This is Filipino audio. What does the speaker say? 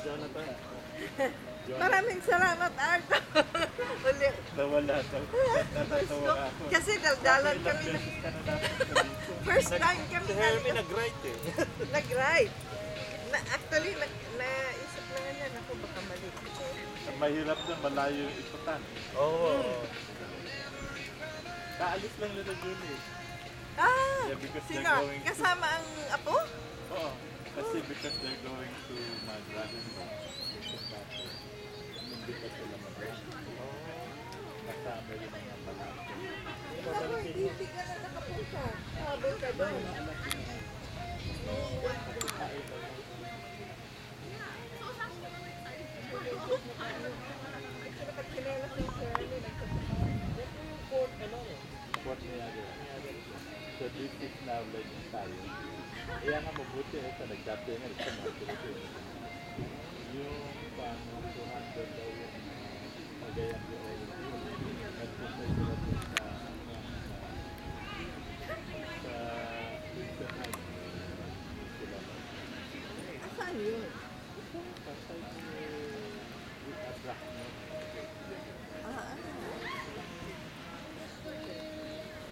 Jonathan. Maraming salamat, Arto. Uli. Nawala daw. Natatawa ako. Kasi daldalan Ilang kami na. beses ka na namin sa dito. First time kami Si Hermie nag-write eh. nag-ride. Actually, naisip na nga yan ako, baka mali. Ang mahirap na malayo yung ikutan. Oo. Kaalis lang nila dun eh. Ah, Yeah, because sino? they're going to- Kasama ang apo? Oo. Kasi because they're going to my brother-in-law. Hindi pa sila mag-rent. Kasama yung mga malaki. Ako, hindi ka na nakapunta. Habol ka doon. Nakakilala si Shirley, What Niagara. So this is now like tayo. Kaya nga mabuti sa nagdati nga sa mga Pilipino.